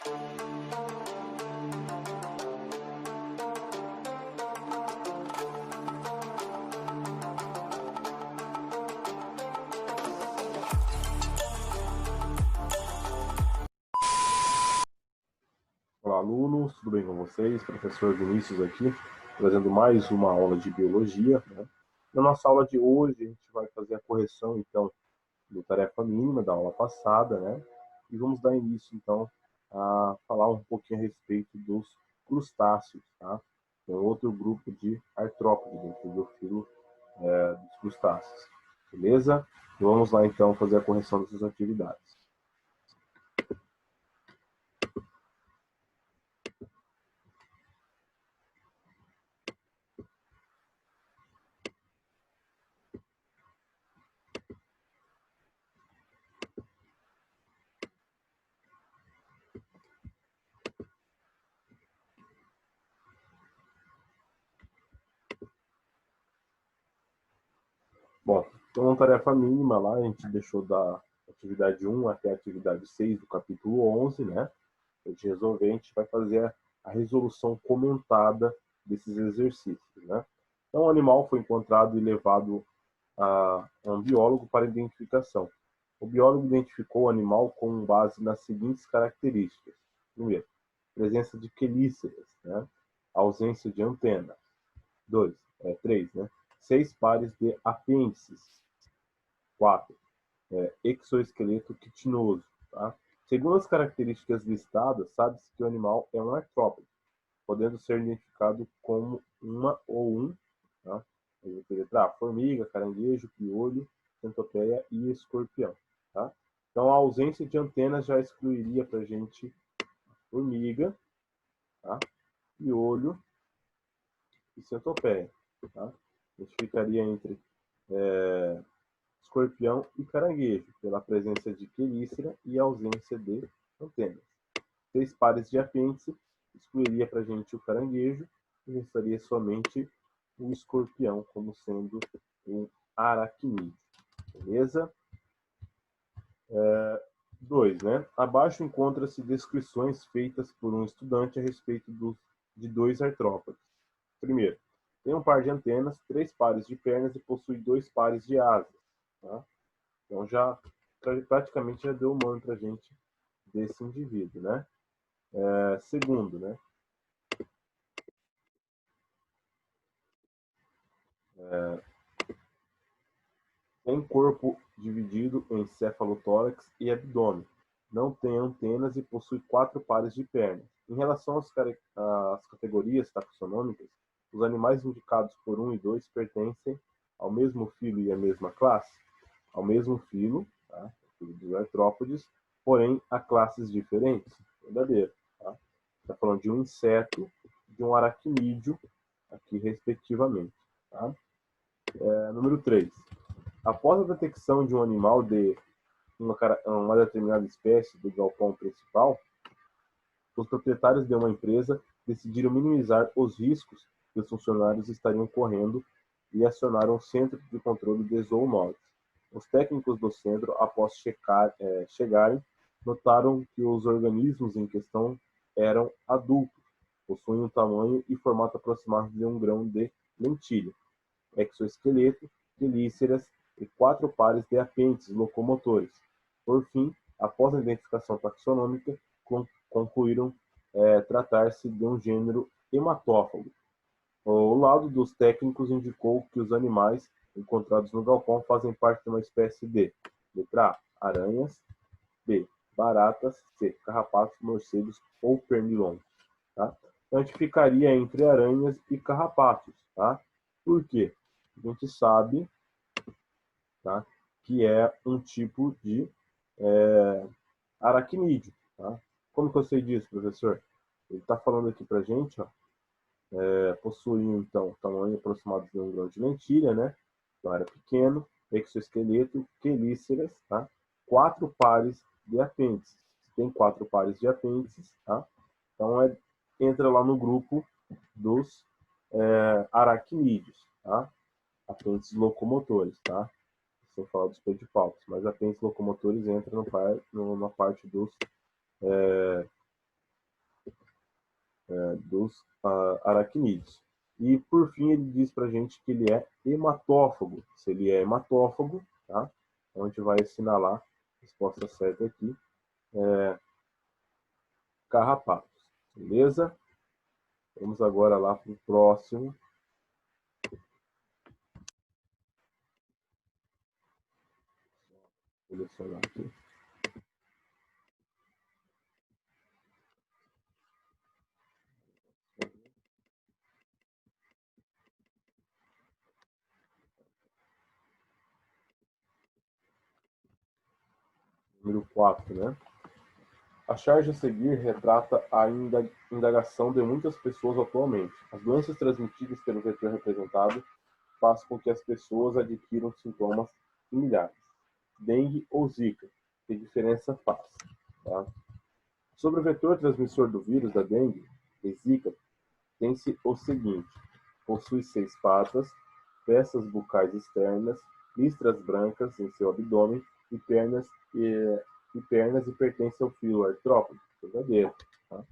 Olá, alunos, tudo bem com vocês? Professor Vinícius aqui, trazendo mais uma aula de biologia, né? Na nossa aula de hoje, a gente vai fazer a correção, então, do tarefa mínima da aula passada, né? E vamos dar início, então, a falar um pouquinho a respeito dos crustáceos, tá? Tem outro grupo de artrópodes dentro do filo dos crustáceos, beleza? Então, vamos lá, então, fazer a correção dessas atividades. Bom, então, na tarefa mínima lá, a gente deixou da atividade 1 até a atividade 6 do capítulo 11, né? A gente resolver, a gente vai fazer a resolução comentada desses exercícios, né? Então, o animal foi encontrado e levado a um biólogo para identificação. O biólogo identificou o animal com base nas seguintes características. Primeiro, presença de quelíceras, né? Ausência de antena. 3, né? 6 pares de apêndices. 4, exoesqueleto quitinoso. Tá? Segundo as características listadas, sabe-se que o animal é um artrópode, podendo ser identificado como uma ou um, tá? Formiga, caranguejo, piolho, centopeia e escorpião. Tá? Então, a ausência de antenas já excluiria para a gente formiga, tá? Piolho e centopeia. Tá? A gente ficaria entre escorpião e caranguejo, pela presença de quelícera e ausência de antenas. 6 pares de apêndice excluiria para a gente o caranguejo e restaria somente o escorpião como sendo um aracnídeo. Beleza? 2, né? Abaixo encontra-se descrições feitas por um estudante a respeito de 2 artrópodes. Primeiro, tem um par de antenas, 3 pares de pernas e possui 2 pares de asas. Tá? Então, praticamente já deu o nome para a gente desse indivíduo, né? Segundo, né? Tem corpo dividido em cefalotórax e abdômen. Não tem antenas e possui 4 pares de pernas. Em relação às categorias taxonômicas, os animais indicados por 1 e 2 pertencem ao mesmo filo e à mesma classe? Ao mesmo filo, tá? O filo dos artrópodes, porém a classes diferentes? Verdadeiro. Tá? Está falando de um inseto, de um aracnídeo, aqui respectivamente. Tá? Número 3. Após a detecção de um animal de uma determinada espécie do galpão principal, os proprietários de uma empresa decidiram minimizar os riscos que os funcionários estariam correndo e acionaram o Centro de Controle de Zoonoses. Os técnicos do centro, após chegarem, notaram que os organismos em questão eram adultos, possuem um tamanho e formato aproximado de um grão de lentilha, exoesqueleto, quelíceras e 4 pares de apêndices locomotores. Por fim, após a identificação taxonômica, concluíram tratar-se de um gênero hematófago. O laudo dos técnicos indicou que os animais encontrados no galpão fazem parte de uma espécie de letra A, aranhas, B, baratas, C, carrapatos, morcegos ou pernilongos. Tá? Então, a gente ficaria entre aranhas e carrapatos. Tá? Por quê? A gente sabe, tá, que é um tipo de aracnídeo. Tá? Como que eu sei disso, professor? Ele está falando aqui para a gente, ó, possuindo, então, tamanho aproximado de um grão de lentilha, né? Então, era pequeno, exoesqueleto, quelíceras, tá? 4 pares de apêndices. Tem 4 pares de apêndices, tá? Então, entra lá no grupo dos aracnídeos, tá? Apêndices locomotores, tá? Sem falar dos pedipalpos, mas apêndices locomotores entra na parte dos dos aracnídeos. E, por fim, ele diz para a gente que ele é hematófago. Se ele é hematófago, tá? Então, a gente vai assinalar a resposta certa aqui. Carrapatos. Beleza? Vamos agora lá para o próximo. Vou selecionar aqui. Número 4, né? A charge a seguir retrata a indagação de muitas pessoas atualmente. As doenças transmitidas pelo vetor representado fazem com que as pessoas adquiram sintomas similares. Dengue ou zika. Que diferença faz? Tá? Sobre o vetor transmissor do vírus da dengue e zika, tem-se o seguinte: possui 6 patas, peças bucais externas, listras brancas em seu abdômen e pernas e pertence ao filo artrópode, verdadeiro. Tá?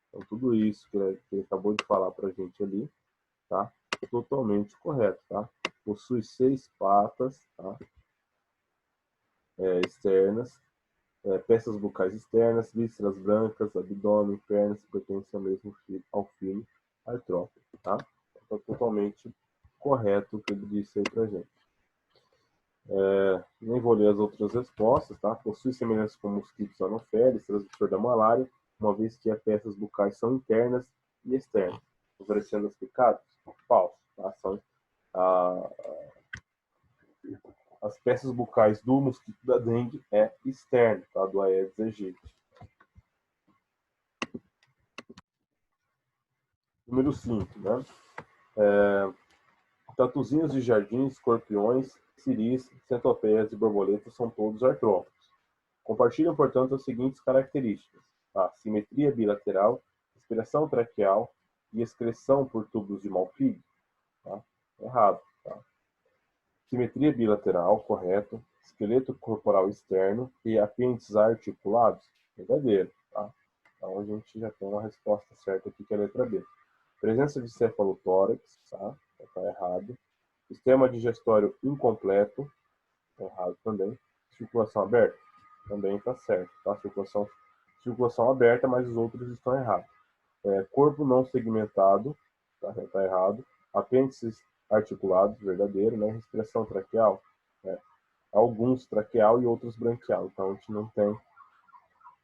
Então, tudo isso que ele acabou de falar para a gente ali, tá? É totalmente correto. Tá? Possui 6 patas, tá? Externas, peças bucais externas, listras brancas, abdômen, pernas que pertencem ao mesmo filo, ao filo artrópode. Tá? Então, totalmente correto o que ele disse aí para a gente. Nem vou ler as outras respostas, tá? Possui semelhança com mosquitos anopheles, transmissor da malária, uma vez que as peças bucais são internas e externas, favorecendo as picadas? Falso, tá? São as peças bucais do mosquito da dengue é externo, tá? Do Aedes aegypti. Número 5, né? Tatuzinhos de jardins, escorpiões, ciris, centopeias e borboletas são todos artrópodes. Compartilham, portanto, as seguintes características: a simetria bilateral, respiração traqueal e excreção por tubos de Malpighi. Tá? Errado. Tá? Simetria bilateral, correto. Esqueleto corporal externo e apêndices articulados, verdadeiro. Tá? Então a gente já tem uma resposta certa aqui, que é a letra B. Presença de cefalotórax, tá? Está errado. Sistema digestório incompleto, tá errado também. Circulação aberta, também está certo, tá? Circulação aberta, mas os outros estão errados. Corpo não segmentado, tá errado. Apêndices articulados, verdadeiro, né? Respiração traqueal, alguns traqueal e outros branquial. Então a gente não tem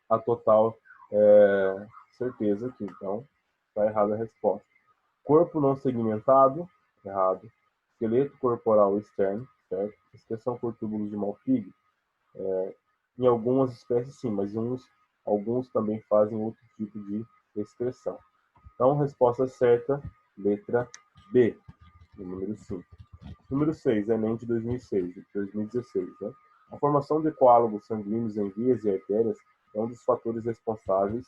a total certeza aqui. Então está errada a resposta. Corpo não segmentado, errado. Esqueleto corporal externo, certo? Excreção por túbulos de Malpighi. Em algumas espécies sim, mas alguns também fazem outro tipo de excreção. Então, resposta certa, letra B, número 5. Número 6, Enem de 2016. Né? A formação de coágulos sanguíneos em vias e artérias é um dos fatores responsáveis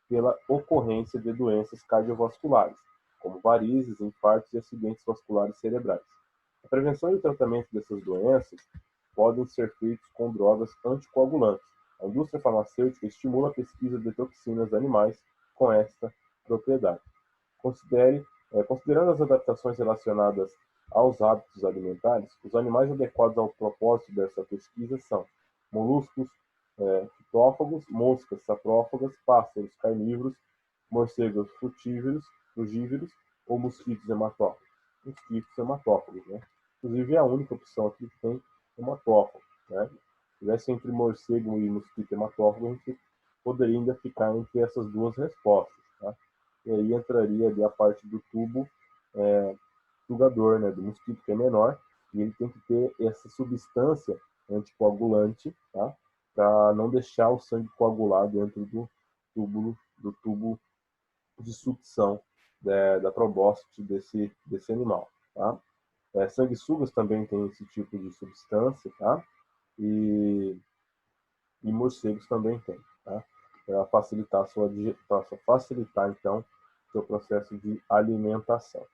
pela ocorrência de doenças cardiovasculares, como varizes, infartos e acidentes vasculares cerebrais. A prevenção e o tratamento dessas doenças podem ser feitos com drogas anticoagulantes. A indústria farmacêutica estimula a pesquisa de toxinas animais com esta propriedade. Considerando as adaptações relacionadas aos hábitos alimentares, os animais adequados ao propósito dessa pesquisa são moluscos fitófagos, moscas saprófagas, pássaros carnívoros, morcegos frugívoros ou mosquitos hematófagos. Mosquitos hematófagos, né? Inclusive é a única opção aqui que tem hematófago, né? Se tivesse entre morcego e mosquito hematófago, a gente poderia ainda ficar entre essas duas respostas, tá? E aí entraria ali a parte do tubo sugador, né, do mosquito, que é menor, e ele tem que ter essa substância anticoagulante, tá? Para não deixar o sangue coagular dentro do tubo de sucção da probóscide desse animal, tá? Sanguessugas também tem esse tipo de substância, tá? E morcegos também tem, tá? Para facilitar então o seu processo de alimentação.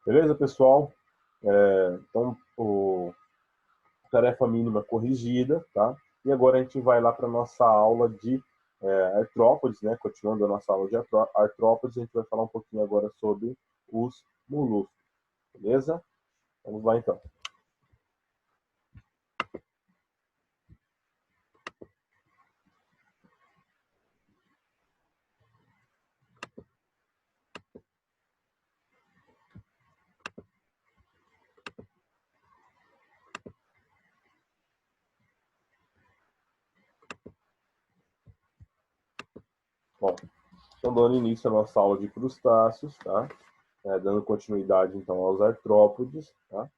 Beleza, pessoal? Então, tarefa mínima corrigida, tá? E agora a gente vai lá para nossa aula de artrópodes, né? Continuando a nossa aula de artrópodes, a gente vai falar um pouquinho agora sobre os moluscos, beleza? Vamos lá, então. Bom, então, dando início à nossa aula de crustáceos, tá? Dando continuidade, então, aos artrópodes, tá?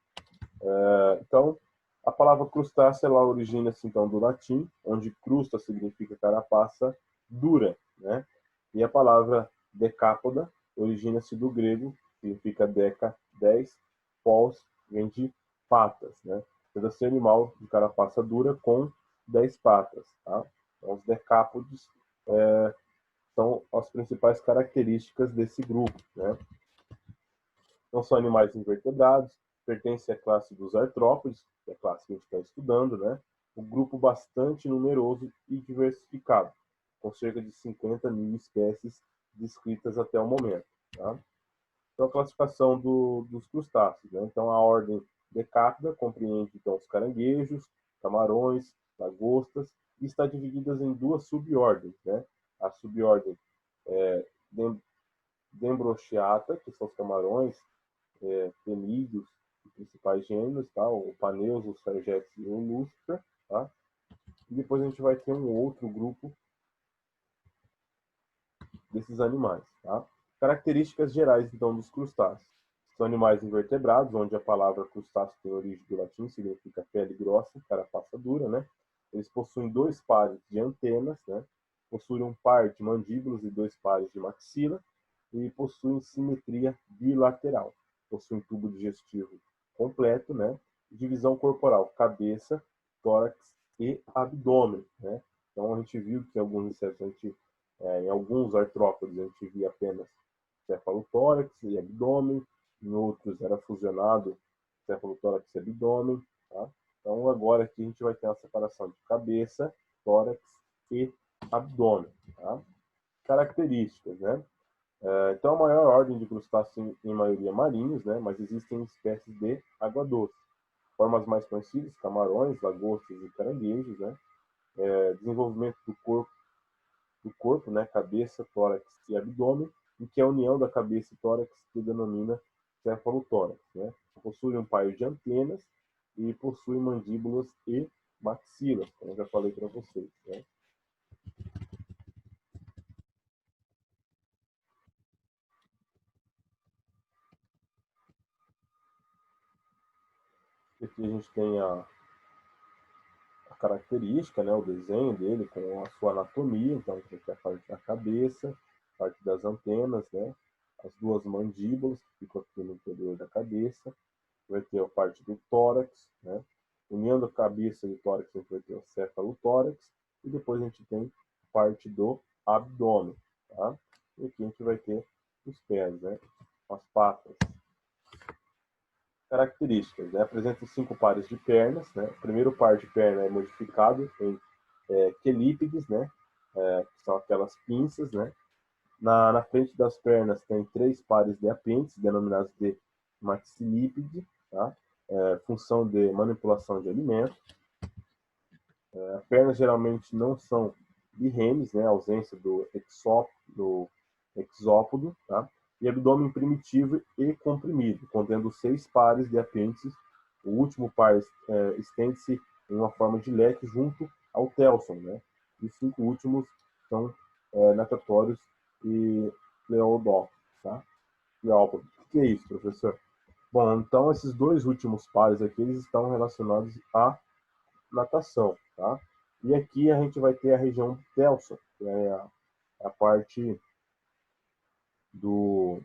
Então, a palavra crustácea, ela origina-se, então, do latim, onde crusta significa carapaça dura, né? E a palavra decápoda origina-se do grego, significa deca, 10, pós, vem de patas, né? Então, esse animal de carapaça dura com 10 patas, tá? Então, os decápodes são as principais características desse grupo, né? Não são animais invertebrados, pertencem à classe dos artrópodes, que é a classe que a gente está estudando, né? Um grupo bastante numeroso e diversificado, com cerca de 50 mil espécies descritas até o momento, tá? Então, a classificação dos crustáceos, né? Então, a ordem Decápida compreende, então, os caranguejos, camarões, lagostas, e está dividida em duas subordens, né? A subordem Dendrocheata, que são os camarões, Penídeos, os principais gêneros, tá? O Paneus, o Sargetes e o Lustra, tá? E depois a gente vai ter um outro grupo desses animais, tá? Características gerais, então, dos crustáceos. São animais invertebrados, onde a palavra crustáceo tem origem do latim, significa pele grossa, carapaça dura, né? Eles possuem 2 pares de antenas, né? Possuem um par de mandíbulas e 2 pares de maxila, e possuem simetria bilateral. Possuem tubo digestivo completo, né? Divisão corporal, cabeça, tórax e abdômen, né? Então a gente viu que em alguns insetos, em alguns artrópodes, a gente via apenas cefalotórax e abdômen, em outros era fusionado cefalotórax e abdômen, tá? Então agora aqui a gente vai ter uma separação de cabeça, tórax e abdômen, tá? Características, né? Então, a maior ordem de crustáceos, em maioria marinhos, né? Mas existem espécies de água doce. Formas mais conhecidas, camarões, lagostas e caranguejos, né? Desenvolvimento do corpo, né? Cabeça, tórax e abdômen, em que a união da cabeça e tórax se denomina cefalotórax, né? Possui um par de antenas e possui mandíbulas e maxilas, como eu já falei para vocês, né? Aqui a gente tem a característica, né, o desenho dele com a sua anatomia, então aqui é a parte da cabeça, a parte das antenas, né, as duas mandíbulas que ficam aqui no interior da cabeça, vai ter a parte do tórax, né, unindo a cabeça e o tórax a gente vai ter o cefalotórax, e depois a gente tem a parte do abdômen, tá? E aqui a gente vai ter os pés, né, as patas. Características, né? Apresenta 5 pares de pernas, né? O primeiro par de perna é modificado em quelípedes, né? Que são aquelas pinças, né? Na frente das pernas tem 3 pares de apêndices, denominados de maxilípede, tá? Função de manipulação de alimentos. As pernas geralmente não são birremes, né? Ausência do exópodo, tá? E abdômen primitivo e comprimido, contendo 6 pares de apêndices. O último par estende-se em uma forma de leque junto ao telson, né? E os 5 últimos são natatórios e pleodófilos, tá? Pleópodos. O que é isso, professor? Bom, então esses 2 últimos pares aqui, eles estão relacionados à natação, tá? E aqui a gente vai ter a região telson, que é a parte do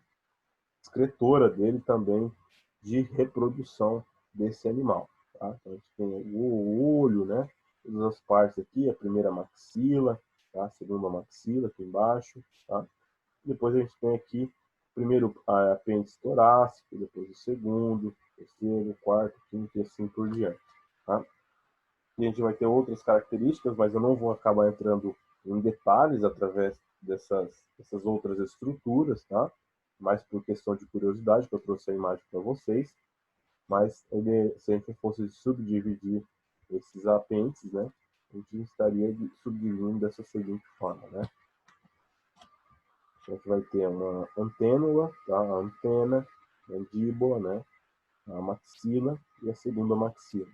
excretora dele também de reprodução desse animal, tá? Então a gente tem o olho, né? Todas as partes aqui, a primeira maxila, tá? A segunda maxila aqui embaixo, tá? Depois a gente tem aqui primeiro a apêndice torácico, depois o segundo, terceiro, quarto, quinto e assim por diante, tá? E a gente vai ter outras características, mas eu não vou acabar entrando em detalhes através dessas outras estruturas, tá? Mas por questão de curiosidade que eu trouxe a imagem para vocês, mas se a gente fosse subdividir esses apêndices, né, a gente estaria subdividindo dessa seguinte forma, né? A gente vai ter uma antênula, tá? A antena, a mandíbula, né? A maxila e a segunda maxila.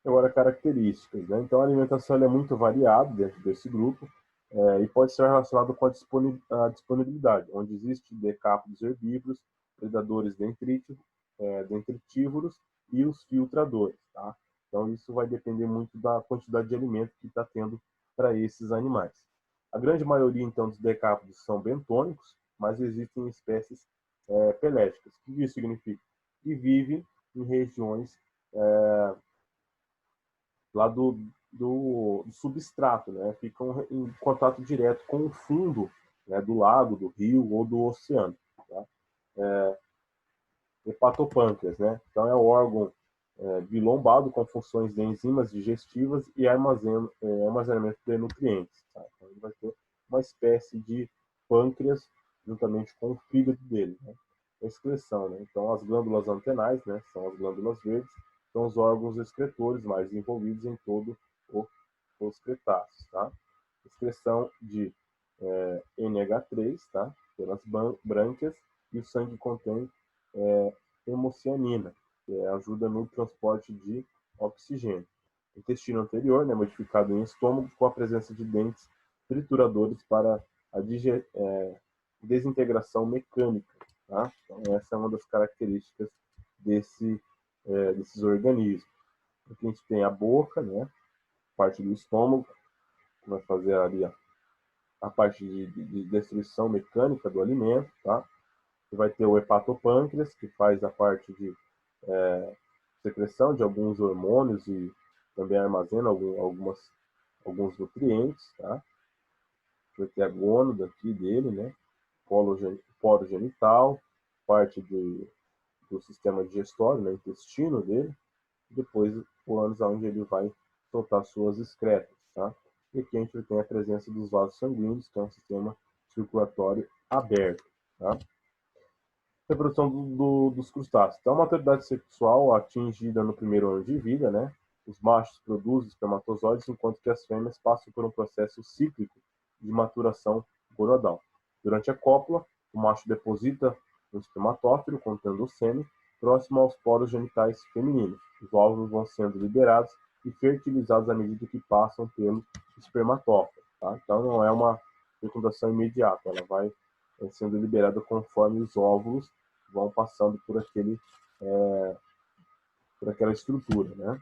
Agora, características, né? Então, a alimentação é muito variada dentro desse grupo e pode ser relacionado com a disponibilidade, onde existe decápodos herbívoros, predadores dentritívoros e os filtradores, tá? Então, isso vai depender muito da quantidade de alimento que está tendo para esses animais. A grande maioria, então, dos decápodos são bentônicos, mas existem espécies peléticas. O que isso significa? Que vivem em regiões lá do substrato, né? Ficam em contato direto com o fundo, né, do lago, do rio ou do oceano. Tá? Hepatopâncreas, né? Então é o órgão bilombado com funções de enzimas digestivas e armazenamento de nutrientes. Tá? Então ele vai ter uma espécie de pâncreas juntamente com o fígado dele, né? Excreção, né? Então as glândulas antenais, né, são as glândulas verdes, são os órgãos excretores mais envolvidos em todo os cretáceos, tá? Excreção de NH3, tá? Pelas brânquias, e o sangue contém hemocianina, que ajuda no transporte de oxigênio. Intestino anterior, né, modificado em estômago, com a presença de dentes trituradores para a desintegração mecânica. Tá? Então, essa é uma das características desses organismos. Aqui a gente tem a boca, né, parte do estômago, que vai fazer ali a parte de destruição mecânica do alimento. Tá? Você vai ter o hepatopâncreas, que faz a parte de secreção de alguns hormônios e também armazena alguns nutrientes. Tá? Vai ter a gônada aqui dele, né? Poro genital, parte do sistema digestório, né? Intestino dele, e depois o ânus onde ele vai soltar suas excretas. Tá? E aqui a gente tem a presença dos vasos sanguíneos, que é um sistema circulatório aberto. Tá? Reprodução dos crustáceos. Então, a maturidade sexual atingida no primeiro ano de vida, né? Os machos produzem espermatozoides, enquanto que as fêmeas passam por um processo cíclico de maturação gonadal. Durante a cópula, o macho deposita um espermatófilo contendo o sêmen próximo aos poros genitais femininos. Os óvulos vão sendo liberados e fertilizados à medida que passam pelo espermatófilo. Tá? Então, não é uma fecundação imediata, ela vai sendo liberada conforme os óvulos vão passando por aquela estrutura, né?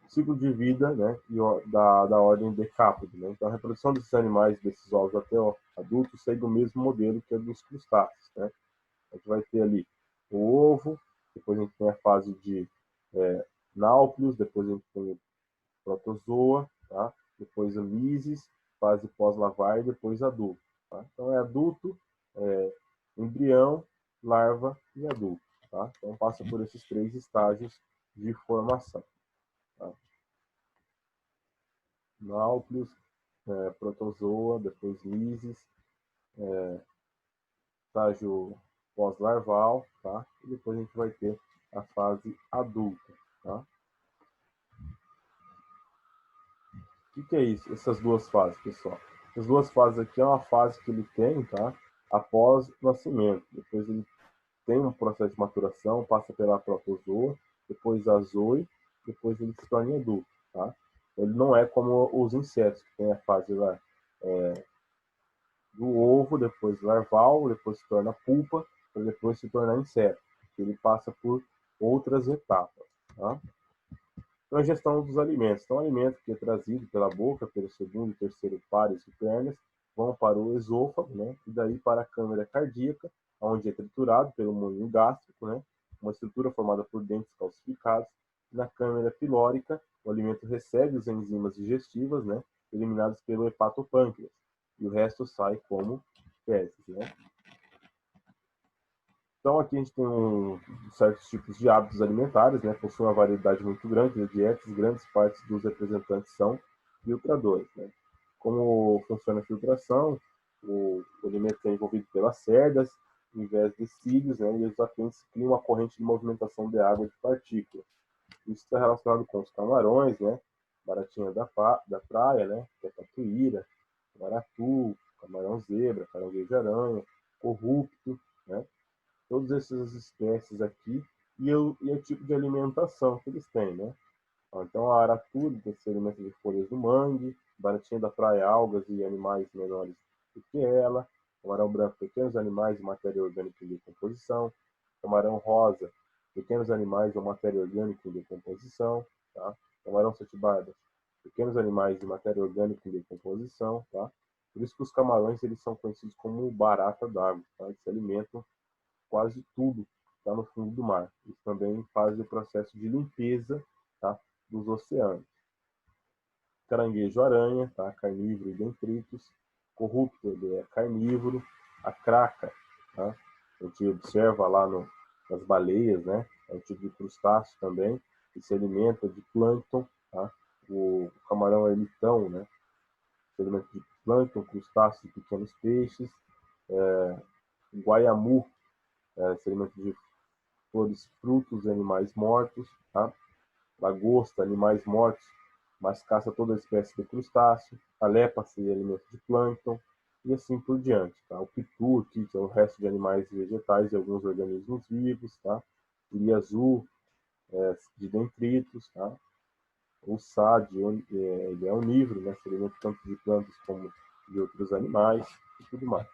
Ciclo de vida, né? E da ordem decápode, né? Então a reprodução desses animais, desses ovos até o adulto, segue o mesmo modelo que a dos crustáceos, né? A gente vai ter ali o ovo, depois a gente tem a fase de náuplios, depois a gente tem o protozoa, tá? Depois o lisis, fase pós-lavar e depois adulto. Tá? Então é adulto, embrião, larva e adulto. Tá? Então passa por esses 3 estágios de formação. Tá? Náuplios, protozoa, depois lisis, estágio pós-larval, tá? E depois a gente vai ter a fase adulta. Tá? O que é isso? Essas duas fases, pessoal. As duas fases aqui é uma fase que ele tem, tá? Após o nascimento. Depois ele tem um processo de maturação, passa pela protozoa, depois a zoe, depois ele se torna adulto, tá? Ele não é como os insetos, que tem a fase lá, do ovo, depois larval, depois se torna pulpa, para depois se tornar inseto. Ele passa por outras etapas, tá? Então, a gestão dos alimentos. Então, o alimento que é trazido pela boca, pelo segundo e terceiro pares de pernas, vão para o esôfago, né? E daí para a câmara cardíaca, onde é triturado pelo moinho gástrico, né? Uma estrutura formada por dentes calcificados. Na câmara pilórica, o alimento recebe as enzimas digestivas, né? Eliminadas pelo hepatopâncreas. E o resto sai como fezes, né? Então, aqui a gente tem certos tipos de hábitos alimentares, né? Possui uma variedade muito grande de dietas, grandes partes dos representantes são filtradores, né? Como funciona a filtração? O alimento é envolvido pelas cerdas, em vez de cílios, né? E os afluentes criam uma corrente de movimentação de água de partículas. Isso está relacionado com os camarões, né? Baratinha da praia, né? Que é tatuíra, maratu, camarão zebra, caranguejo aranha, corrupto, né? Todas essas espécies aqui e o tipo de alimentação que eles têm, né? Então, a aratu se alimenta de folhas do mangue, baratinha da praia, algas e animais menores do que ela, camarão branco, pequenos animais e matéria orgânica em decomposição, camarão rosa, pequenos animais ou matéria orgânica em decomposição, tá? Camarão setibarba, pequenos animais e matéria orgânica em decomposição, tá? Por isso que os camarões eles são conhecidos como barata d'água, tá? Eles se alimentam quase tudo está no fundo do mar. Isso também faz o processo de limpeza, tá, dos oceanos. Caranguejo-aranha, tá, carnívoro e detritos. Corrupto, ele é carnívoro. A craca, tá, a gente observa lá nas baleias, né, é um tipo de crustáceo também, que se alimenta de plâncton. Tá? O camarão ermitão, né, se alimenta de plâncton, crustáceos e pequenos peixes. O guaiamu, se alimenta de flores, frutos e animais mortos, tá? Lagosta, animais mortos, mas caça toda espécie de crustáceo. A lepa se alimenta de plâncton e assim por diante, tá? O pitu, que é o resto de animais e vegetais e alguns organismos vivos, tá? O azul, de detritos, tá? O sade, ele é onívoro, né? Se alimenta tanto de plantas como de outros animais e tudo mais.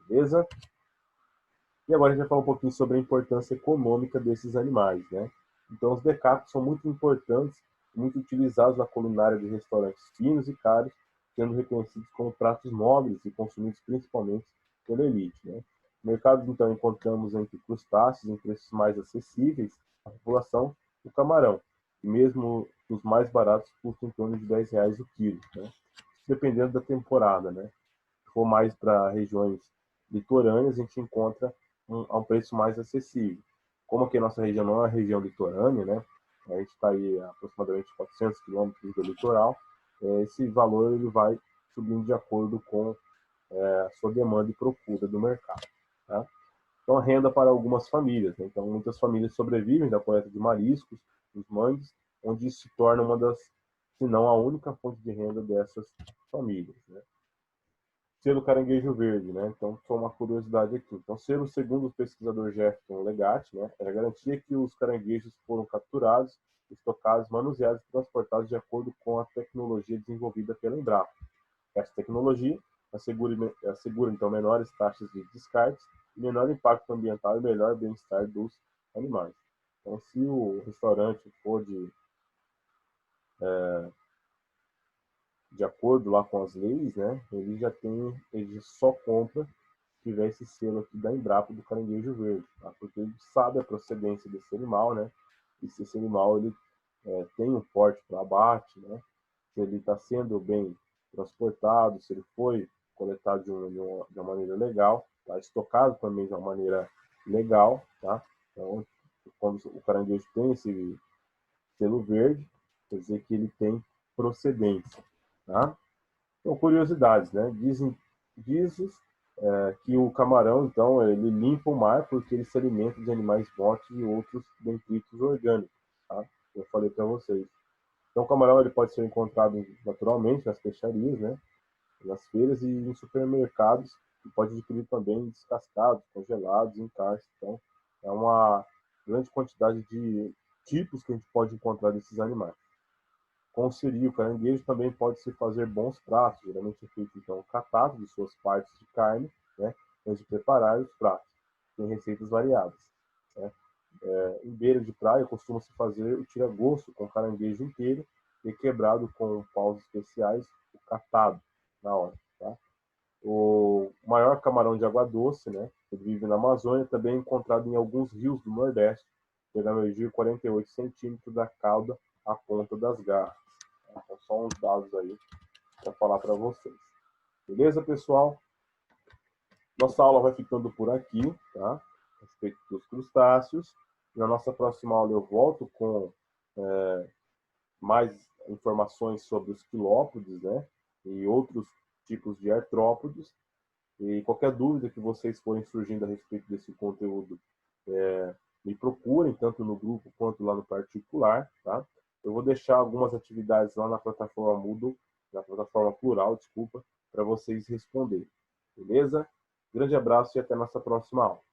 Beleza? E agora a gente vai falar um pouquinho sobre a importância econômica desses animais, né? Então, os decapos são muito importantes, muito utilizados na culinária de restaurantes finos e caros, sendo reconhecidos como pratos nobres e consumidos principalmente pela elite, né? No mercado, então, encontramos entre crustáceos em preços mais acessíveis à população o camarão, e mesmo os mais baratos custam em torno de R$ 10 o quilo, né? Dependendo da temporada, né? Se for mais para regiões litorâneas, a gente encontra a um preço mais acessível. Como aqui a nossa região não é uma região litorânea, né? A gente está aí a aproximadamente 400 quilômetros do litoral, esse valor ele vai subindo de acordo com a sua demanda e procura do mercado. Tá? Então, a renda para algumas famílias. Né? Então, muitas famílias sobrevivem da coleta de mariscos, dos mangues, onde isso se torna uma das, se não a única fonte de renda dessas famílias. Né? Selo caranguejo verde, né? Então, só uma curiosidade aqui. Então, selo, segundo o pesquisador Jefferson Legatti, né, é a garantia que os caranguejos foram capturados, estocados, manuseados e transportados de acordo com a tecnologia desenvolvida pela Embrapa. Essa tecnologia assegura então, menores taxas de descartes, menor impacto ambiental e melhor bem-estar dos animais. Então, se o restaurante for de acordo lá com as leis, né, ele só compra se tiver esse selo aqui da Embrapa do caranguejo verde, tá? Porque ele sabe a procedência desse animal, né? E se esse animal ele tem um porte para abate, né? Se ele está sendo bem transportado, se ele foi coletado de uma maneira legal, tá? Estocado também de uma maneira legal, tá? Então, quando o caranguejo tem esse selo verde, quer dizer que ele tem procedência, tá? Então, curiosidades, né? Dizes que o camarão, então, ele limpa o mar porque ele se alimenta de animais mortos e outros detritos orgânicos, tá? Eu falei para vocês. Então, o camarão ele pode ser encontrado naturalmente nas peixarias, né? Nas feiras e em supermercados, e pode adquirir também descascados, congelados, em caixa. Então, é uma grande quantidade de tipos que a gente pode encontrar desses animais. Com o siri, o caranguejo também pode se fazer bons pratos, geralmente é feito então catado de suas partes de carne, né, antes de preparar os pratos. Tem receitas variadas. Né? Em beira de praia costuma-se fazer o tira-gosto com caranguejo inteiro e quebrado com paus especiais, o catado, na hora. Tá? O maior camarão de água doce, né, ele vive na Amazônia, também é encontrado em alguns rios do Nordeste, chegando a medir 48 centímetros da cauda à ponta das garras. Então, só uns dados aí para falar para vocês. Beleza, pessoal? Nossa aula vai ficando por aqui, tá? a respeito dos crustáceos. Na nossa próxima aula eu volto com mais informações sobre os quilópodes, né? E outros tipos de artrópodes. E qualquer dúvida que vocês forem surgindo a respeito desse conteúdo, me procurem, tanto no grupo quanto lá no particular, tá? Eu vou deixar algumas atividades lá na plataforma Moodle, na plataforma Plural, desculpa, para vocês responderem. Beleza? Grande abraço e até nossa próxima aula.